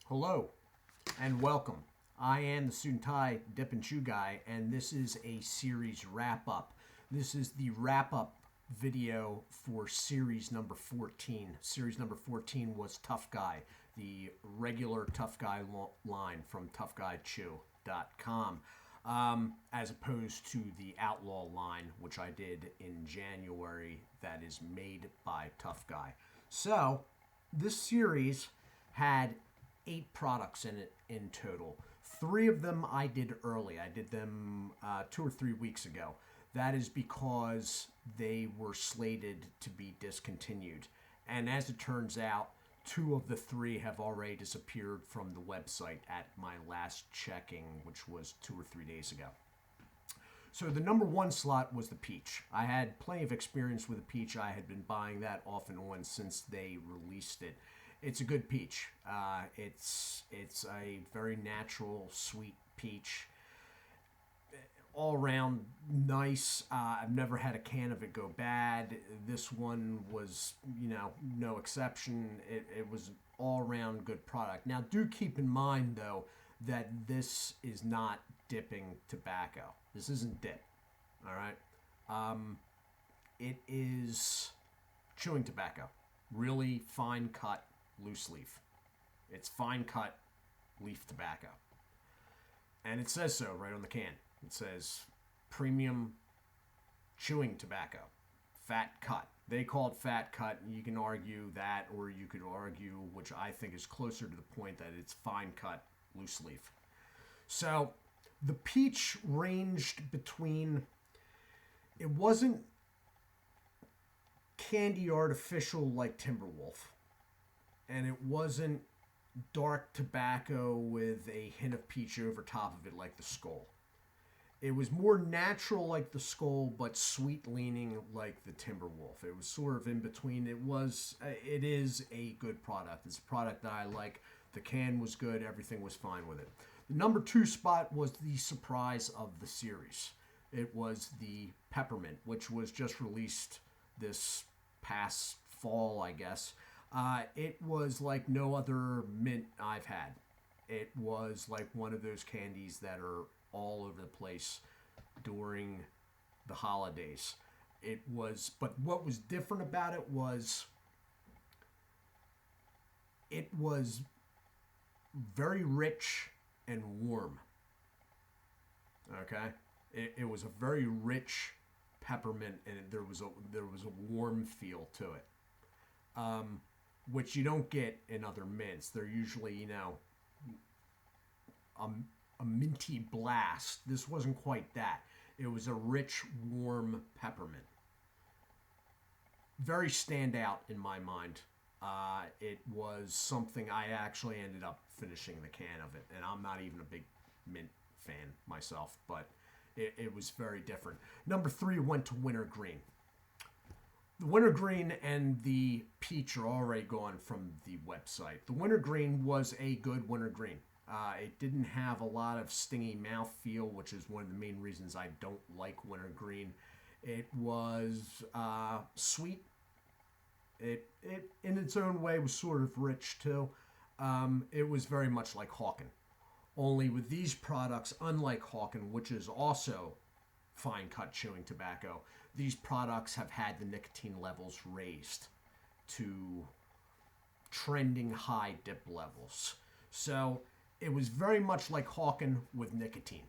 Hello and welcome. I am the Suit&Tie Dip&ChewGuy, and this is a series wrap-up. This is the wrap-up video for series number 14. Series number 14 was Tough Guy, the regular Tough Guy line from Dip&ChewGuy.com, as opposed to the Outlaw line, which I did in January, that is made by Tough Guy. So, this series had 8 products in it in total. 3 of them I did early. I did them 2 or 3 weeks ago. That is because they were slated to be discontinued. And as it turns out, 2 of the 3 have already disappeared from the website at my last checking, which was 2 or 3 days ago. So the number 1 slot was the peach. I had plenty of experience with the peach. I had been buying that off and on since they released it. It's a good peach. It's a very natural, sweet peach. All around nice. I've never had a can of it go bad. This one was, no exception. It was an all around good product. Now, do keep in mind, though, that this is not dipping tobacco. This isn't dip. All right? It is chewing tobacco. Really fine cut, loose leaf. It's fine cut leaf tobacco. And it says so right on the can. It says premium chewing tobacco, fat cut. They call it fat cut. You can argue that, or you could argue, which I think is closer to the point, that it's fine cut loose leaf. So the peach ranged between, it wasn't candy artificial like Timberwolf, and it wasn't dark tobacco with a hint of peach over top of it like the Skull. It was more natural like the Skull, but sweet leaning like the Timberwolf. It was sort of in between. It is a good product. It's a product that I like. The can was good. Everything was fine with it. The number 2 spot was the surprise of the series. It was the peppermint, which was just released this past fall, I guess. It was like no other mint I've had. It was like one of those candies that are all over the place during the holidays. But what was different about it was very rich and warm. Okay? It was a very rich peppermint, and there was a warm feel to it, which you don't get in other mints. They're usually, a minty blast. This wasn't quite that. It was a rich, warm peppermint. Very standout in my mind. It was something I actually ended up finishing the can of it, and I'm not even a big mint fan myself, but it was very different. Number 3 went to Wintergreen. The Wintergreen and the peach are already gone from the website. The Wintergreen was a good Wintergreen. It didn't have a lot of stingy mouthfeel, which is one of the main reasons I don't like Wintergreen. It was sweet. It in its own way was sort of rich too. It was very much like Hawken. Only with these products, unlike Hawken, which is also fine cut chewing tobacco, these products have had the nicotine levels raised to trending high dip levels. So it was very much like Hawken with nicotine.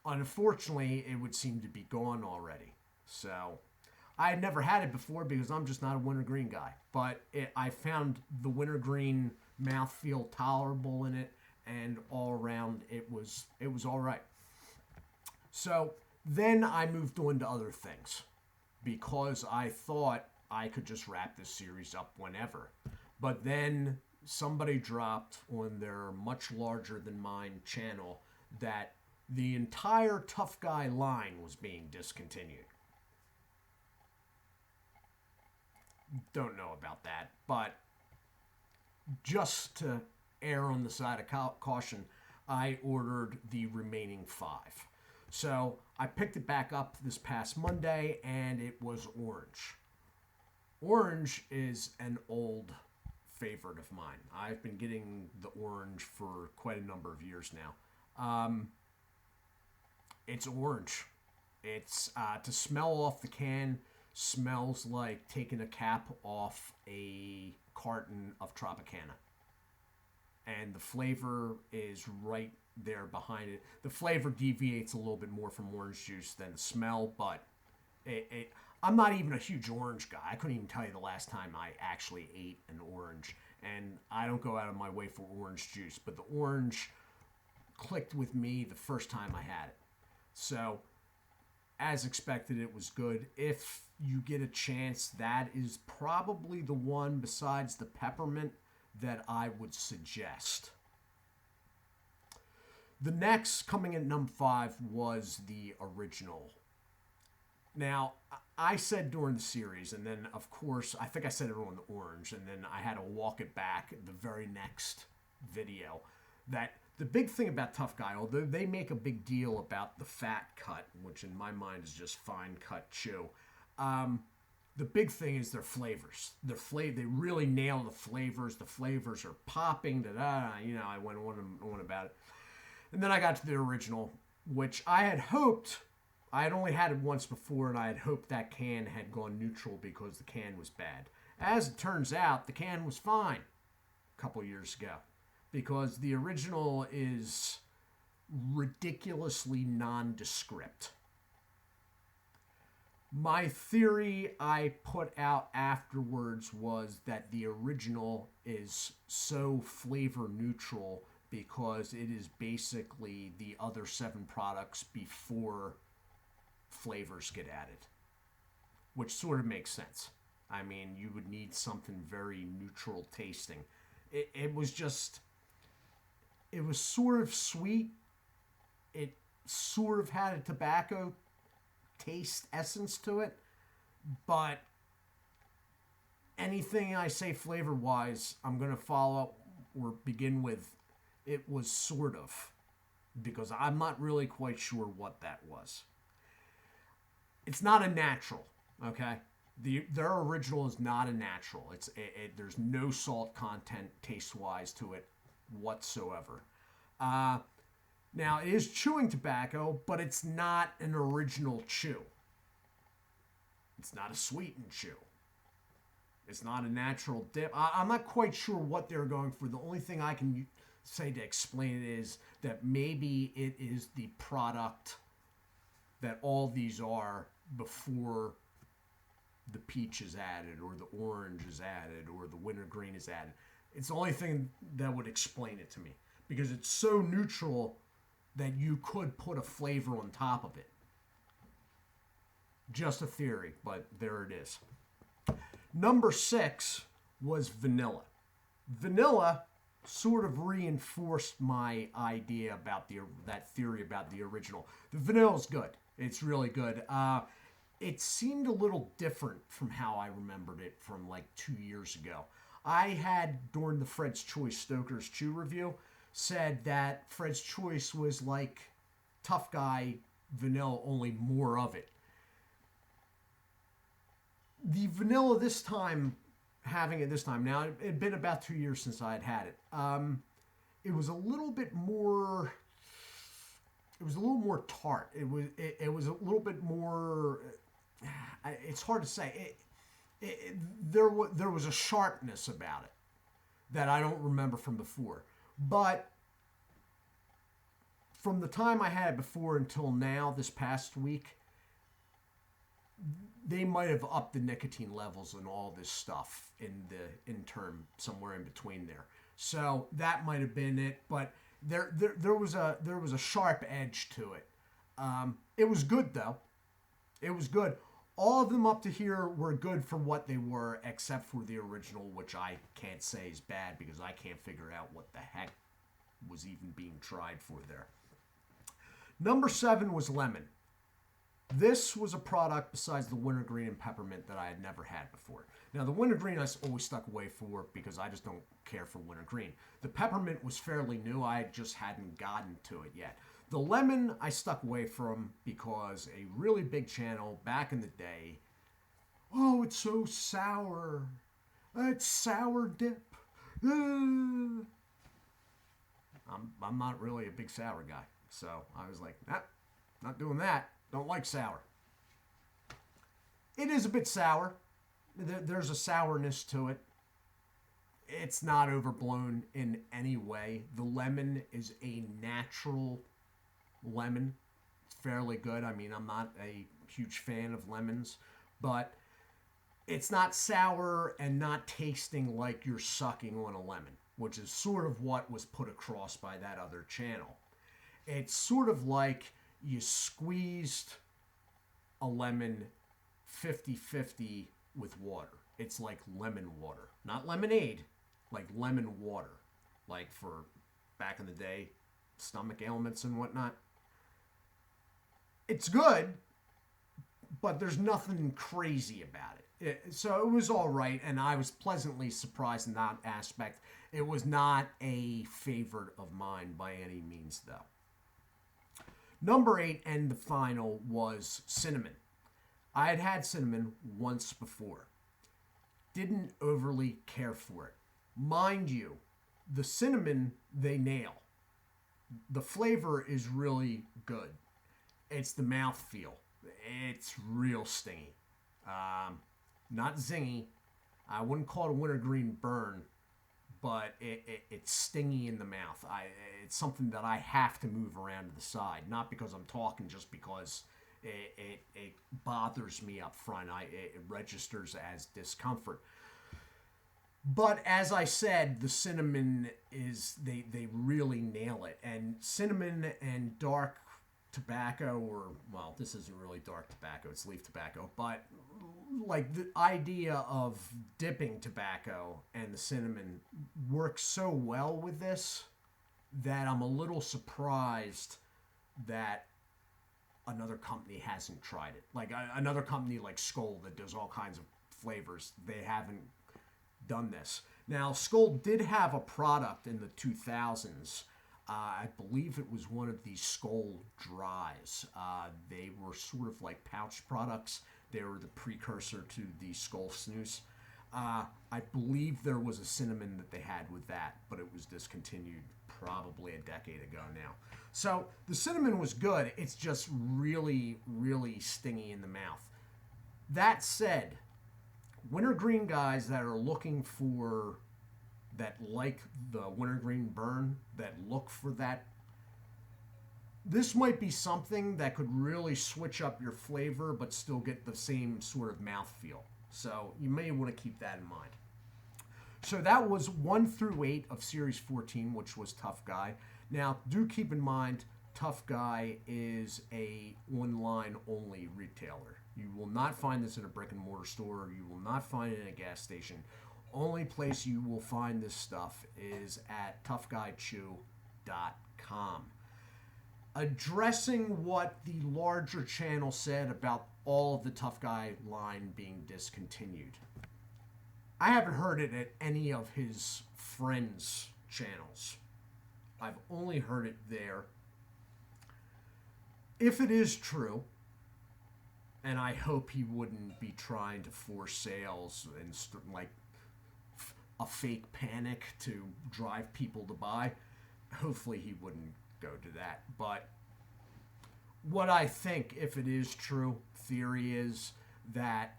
Unfortunately, it would seem to be gone already. So I had never had it before because I'm just not a Wintergreen guy. But I found the Wintergreen mouthfeel tolerable in it, and all around it was all right. So then I moved on to other things because I thought I could just wrap this series up whenever. But then somebody dropped on their much larger than mine channel that the entire Tough Guy line was being discontinued. Don't know about that, but just to err on the side of caution, I ordered the remaining 5. So I picked it back up this past Monday, and it was orange. Orange is an old favorite of mine. I've been getting the orange for quite a number of years now. It's orange. It's to smell off the can, smells like taking a cap off a carton of Tropicana. And the flavor is right there behind it. The flavor deviates a little bit more from orange juice than the smell, but I'm not even a huge orange guy. I couldn't even tell you the last time I actually ate an orange. And I don't go out of my way for orange juice, but the orange clicked with me the first time I had it. So, as expected, it was good. If you get a chance, that is probably the one besides the peppermint that I would suggest. The next, coming at number 5, was the original. Now, I said during the series, and then, of course, I think I said it on the orange, and then I had to walk it back the very next video, that the big thing about Tough Guy, although they make a big deal about the fat cut, which in my mind is just fine cut chew, the big thing is their flavors. They really nail the flavors. The flavors are popping. I went on about it. And then I got to the original, which I had hoped, I had only had it once before, and I had hoped that can had gone neutral because the can was bad. As it turns out, the can was fine a couple years ago, because the original is ridiculously nondescript. My theory I put out afterwards was that the original is so flavor neutral because it is basically the other 7 products before flavors get added, which sort of makes sense. I mean, you would need something very neutral tasting. It was sort of sweet. It sort of had a tobacco taste essence to it, but anything I say flavor wise, I'm going to follow up or begin with it was sort of, because I'm not really quite sure what that was. It's not a natural, okay? Their original is not a natural. There's no salt content taste wise to it whatsoever. Now, it is chewing tobacco, but it's not an original chew. It's not a sweetened chew. It's not a natural dip. I'm not quite sure what they're going for. The only thing I can say to explain it is that maybe it is the product that all these are before the peach is added, or the orange is added, or the wintergreen is added. It's the only thing that would explain it to me, because it's so neutral that you could put a flavor on top of it. Just a theory, but there it is. Number 6 was vanilla. Vanilla sort of reinforced my idea about that theory about the original. The vanilla's good. It's really good. It seemed a little different from how I remembered it from like 2 years ago. I had, during the Fred's Choice Stoker's Chew review, said that Fred's Choice was like Tough Guy vanilla, only more of it. The vanilla this time, having it this time, now it had been about 2 years since I had it. It was a little bit more. It was a little more tart. It was a little bit more. It's hard to say. There was a sharpness about it that I don't remember from before. But from the time I had it before until now, this past week, they might have upped the nicotine levels and all this stuff in the interim, somewhere in between there. So that might have been it. But there was a sharp edge to it. It was good though. It was good. All of them up to here were good for what they were, except for the original, which I can't say is bad because I can't figure out what the heck was even being tried for there. Number 7 was lemon. This was a product besides the wintergreen and peppermint that I had never had before. Now, the wintergreen I always stuck away for because I just don't care for wintergreen. The peppermint was fairly new. I just hadn't gotten to it yet. The lemon I stuck away from because a really big channel back in the day, oh, it's so sour. It's sour dip. I'm not really a big sour guy. So I was like, nah, not doing that. Don't like sour. It is a bit sour. There's a sourness to it. It's not overblown in any way. The lemon is a natural lemon. It's fairly good. I mean, I'm not a huge fan of lemons, but it's not sour and not tasting like you're sucking on a lemon, which is sort of what was put across by that other channel. It's sort of like you squeezed a lemon 50-50 with water. It's like lemon water. Not lemonade, like lemon water. Like for back in the day, stomach ailments and whatnot. It's good, but there's nothing crazy about it. So it was all right, and I was pleasantly surprised in that aspect. It was not a favorite of mine by any means, though. Number 8 and the final was cinnamon. I had had cinnamon once before. Didn't overly care for it. Mind you, the cinnamon they nail. The flavor is really good. It's the mouthfeel. It's real stingy. Not zingy. I wouldn't call it a wintergreen burn, but it's stingy in the mouth. It's something that I have to move around to the side. Not because I'm talking, just because it bothers me up front. It registers as discomfort. But as I said, the cinnamon is, they really nail it. And cinnamon and dark tobacco, or, well, this isn't really dark tobacco, it's leaf tobacco, but like the idea of dipping tobacco and the cinnamon works so well with this that I'm a little surprised that another company hasn't tried it. Like another company like Skoal that does all kinds of flavors, they haven't done this. Now, Skoal did have a product in the 2000s. I believe it was one of these Skoal Dries. They were sort of like pouch products. They were the precursor to the Skoal Snus. I believe there was a cinnamon that they had with that, but it was discontinued probably a decade ago now. So the cinnamon was good. It's just really, really stingy in the mouth. That said, wintergreen guys that are looking for, that like the wintergreen burn, that look for that, this might be something that could really switch up your flavor but still get the same sort of mouthfeel. So you may want to keep that in mind. So that was 1 through 8 of Series 14, which was Tough Guy. Now, do keep in mind, Tough Guy is a online only retailer. You will not find this in a brick and mortar store. You will not find it in a gas station. Only place you will find this stuff is at toughguychew.com. Addressing what the larger channel said about all of the Tough Guy line being discontinued. I haven't heard it at any of his friends' channels. I've only heard it there. If it is true, and I hope he wouldn't be trying to force sales and like a fake panic to drive people to buy, hopefully he wouldn't go to that. But what I think, if it is true, theory is that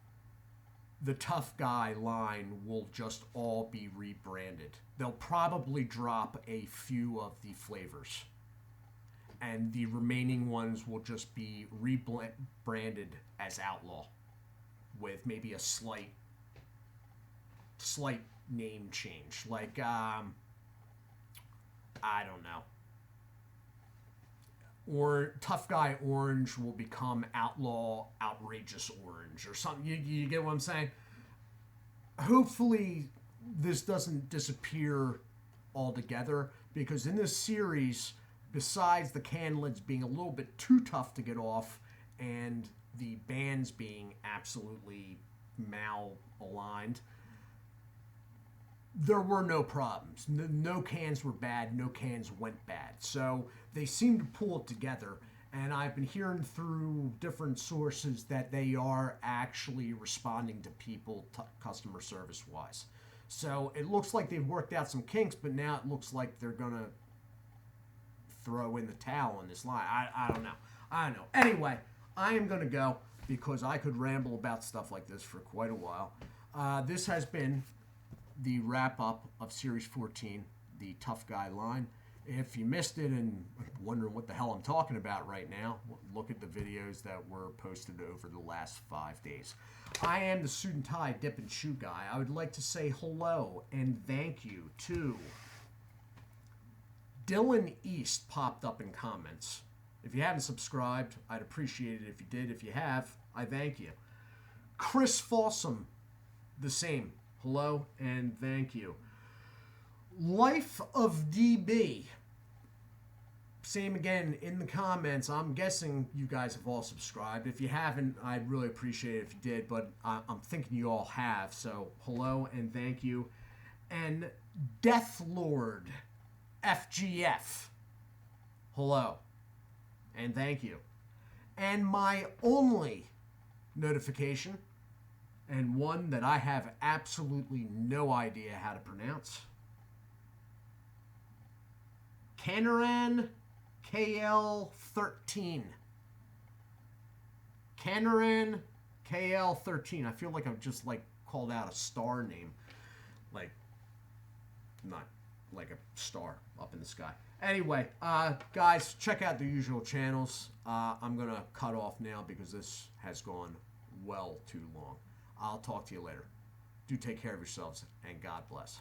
the Tough Guy line will just all be rebranded. They'll probably drop a few of the flavors, and the remaining ones will just be rebranded as Outlaw with maybe a slight name change. Like, I don't know. Or Tough Guy Orange will become Outlaw Outrageous Orange or something. You get what I'm saying? Hopefully this doesn't disappear altogether, because in this series, besides the can lids being a little bit too tough to get off and the bands being absolutely mal-aligned, there were no problems. No cans were bad. No cans went bad. So they seem to pull it together. And I've been hearing through different sources that they are actually responding to people customer service-wise. So it looks like they've worked out some kinks, but now it looks like they're going to throw in the towel on this line. I don't know. I don't know. Anyway, I am going to go because I could ramble about stuff like this for quite a while. This has been the wrap-up of Series 14, the Tough Guy line. If you missed it and wondering what the hell I'm talking about right now, look at the videos that were posted over the last 5 days. I am the Suit&Tie Dip&Chew Guy. I would like to say hello and thank you to Dylan East popped up in comments. If you haven't subscribed, I'd appreciate it if you did. If you have, I thank you. Chris Fossum, the same. Hello and thank you. Life of DB. Same again in the comments. I'm guessing you guys have all subscribed. If you haven't, I'd really appreciate it if you did, but I'm thinking you all have. So hello and thank you. And Death Lord FGF. Hello and thank you. And my only notification, and one that I have absolutely no idea how to pronounce, Canaran KL13. Canaran KL13. I feel like I've just called out a star name. Not like a star up in the sky. Anyway, guys, check out the usual channels. I'm going to cut off now because this has gone well too long. I'll talk to you later. Do take care of yourselves, and God bless.